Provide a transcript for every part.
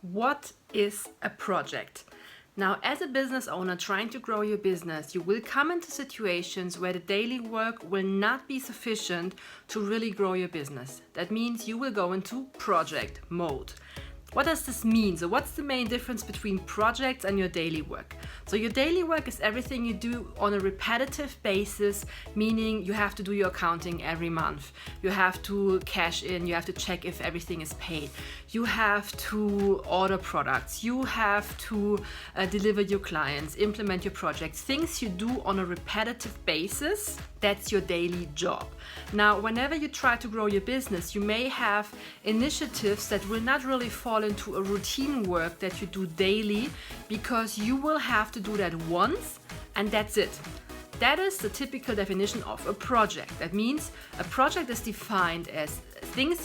What is a project? Now, as a business owner trying to grow your business, you will come into situations where the daily work will not be sufficient to really grow your business. That means you will go into project mode. What does this mean? So what's the main difference between projects and your daily work? So your daily work is everything you do on a repetitive basis, meaning you have to do your accounting every month. You have to cash in, you have to check if everything is paid. You have to order products, you have to deliver your clients, implement your projects, things you do on a repetitive basis. That's your daily job. Now, whenever you try to grow your business, you may have initiatives that will not really fall into a routine work that you do daily, because you will have to do that once and that's it. That is the typical definition of a project. That means a project is defined as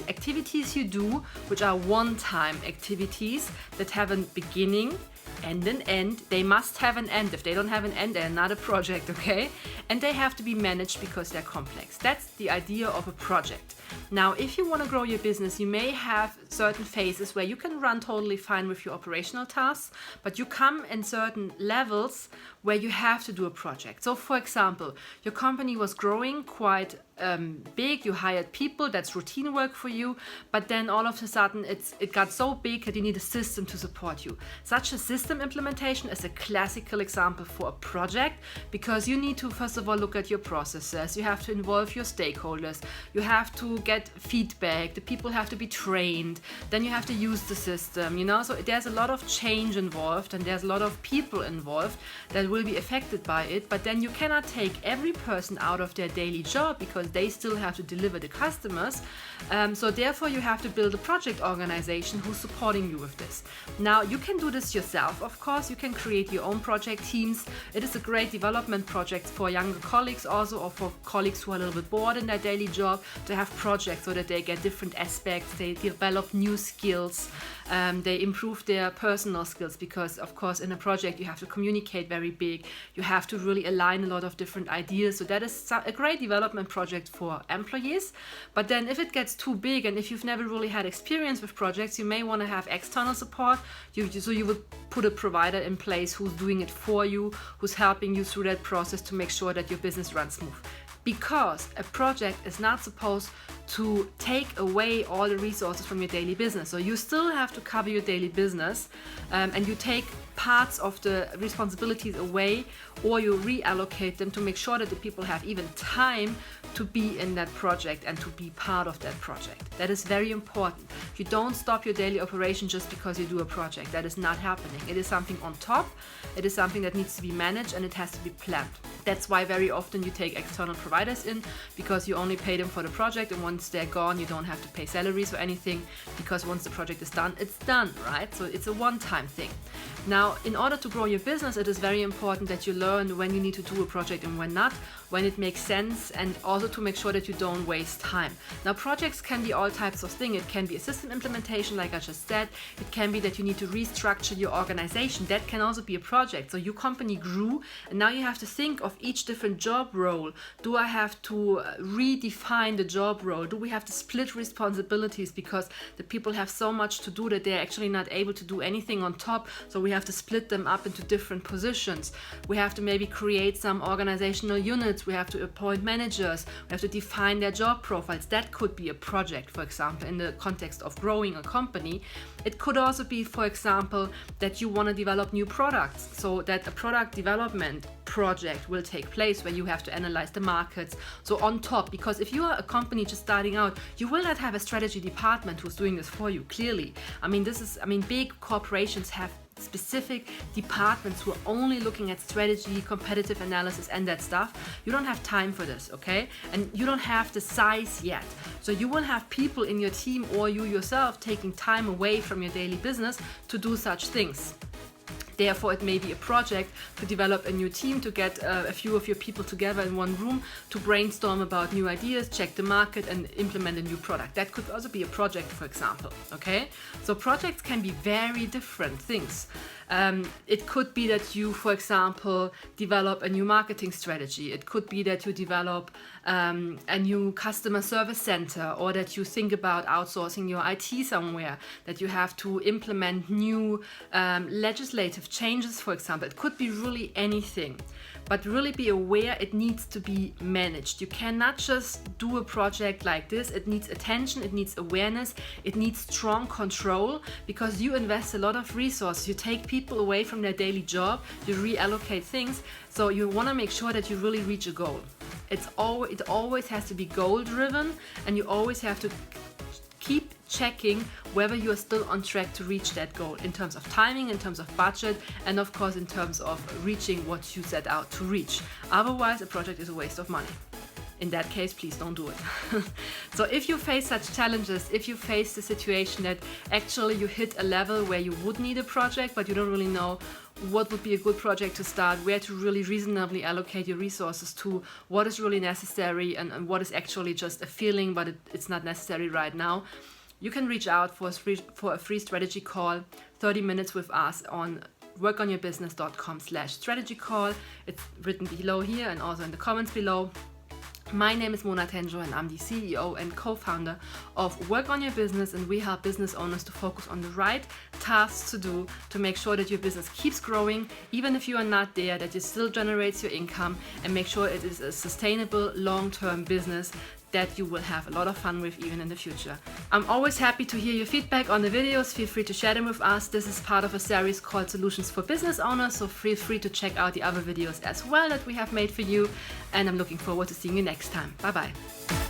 activities you do, which are one-time activities that have a beginning and an end. They must have an end. If they don't have an end, they're not a project, okay? And they have to be managed because they're complex. That's the idea of a project. Now, if you want to grow your business, you may have certain phases where you can run totally fine with your operational tasks, but you come in certain levels where you have to do a project. So, for example, your company was growing quite big, you hired people, that's routine work for you, but then all of a sudden it got so big that you need a system to support you. Such a system implementation is a classical example for a project, because you need to first of all look at your processes, you have to involve your stakeholders, you have to get feedback, the people have to be trained, then you have to use the system, so there's a lot of change involved and there's a lot of people involved that will be affected by it. But then you cannot take every person out of their daily job, because they still have to deliver the customers. So therefore you have to build a project organization who's supporting you with this. Now, you can do this yourself, of course. You can create your own project teams. It is a great development project for younger colleagues also, or for colleagues who are a little bit bored in their daily job, to have projects so that they get different aspects, they develop new skills, they improve their personal skills, because of course in a project you have to communicate very big, you have to really align a lot of different ideas. So that is a great development project for employees. But then if it gets too big, and if you've never really had experience with projects, you may want to have external support. So you would put a provider in place who's doing it for you, who's helping you through that process to make sure that your business runs smooth. Because a project is not supposed to take away all the resources from your daily business. So you still have to cover your daily business, and you take parts of the responsibilities away, or you reallocate them to make sure that the people have even time to be in that project and to be part of that project. That is very important. You don't stop your daily operation just because you do a project. That is not happening. It is something on top. It is something that needs to be managed, and it has to be planned. That's why very often you take external providers in, because you only pay them for the project, and once they're gone, you don't have to pay salaries or anything, because once the project is done, it's done, right? So it's a one-time thing. Now, in order to grow your business, it is very important that you learn when you need to do a project and when not, when it makes sense, and also to make sure that you don't waste time. Now, projects can be all types of things. It can be a system implementation, like I just said. It can be that you need to restructure your organization. That can also be a project. So your company grew, and now you have to think of each different job role. Do I have to redefine the job role? Do we have to split responsibilities because the people have so much to do that they're actually not able to do anything on top? So we have to split them up into different positions. We have to maybe create some organizational units. We have to appoint managers. We have to define their job profiles. That could be a project, for example, in the context of growing a company. It could also be, for example, that you want to develop new products, so that a product development project will take place where you have to analyze the markets. So on top, because if you are a company just starting out, you will not have a strategy department who's doing this for you, clearly. Big corporations have specific departments who are only looking at strategy, competitive analysis, and that stuff. You don't have time for this, okay? And you don't have the size yet. So you will have people in your team, or you yourself, taking time away from your daily business to do such things. Therefore, it may be a project to develop a new team, to get a few of your people together in one room to brainstorm about new ideas, check the market, and implement a new product. That could also be a project, for example, okay? So projects can be very different things. It could be that you, for example, develop a new marketing strategy. It could be that you develop a new customer service center, or that you think about outsourcing your IT somewhere, that you have to implement new legislative changes, for example. It could be really anything. But really be aware it needs to be managed. You cannot just do a project like this. It needs attention, it needs awareness, it needs strong control, because you invest a lot of resources. You take people away from their daily job, you reallocate things. So you want to make sure that you really reach a goal. It always has to be goal driven, and you always have to keep checking whether you are still on track to reach that goal in terms of timing, in terms of budget, and of course in terms of reaching what you set out to reach. Otherwise, a project is a waste of money. In that case, please don't do it. So if you face such challenges, if you face the situation that actually you hit a level where you would need a project, but you don't really know what would be a good project to start, where to really reasonably allocate your resources to, what is really necessary, and what is actually just a feeling, but it's not necessary right now, you can reach out for a free strategy call, 30 minutes with us on workonyourbusiness.com/strategy call. It's written below here and also in the comments below. My name is Mona Tenjo, and I'm the CEO and co-founder of Work on Your Business, and we help business owners to focus on the right tasks to do to make sure that your business keeps growing, even if you are not there, that it still generates your income, and make sure it is a sustainable long-term business that you will have a lot of fun with even in the future. I'm always happy to hear your feedback on the videos. Feel free to share them with us. This is part of a series called Solutions for Business Owners, so feel free to check out the other videos as well that we have made for you. And I'm looking forward to seeing you next time. Bye bye.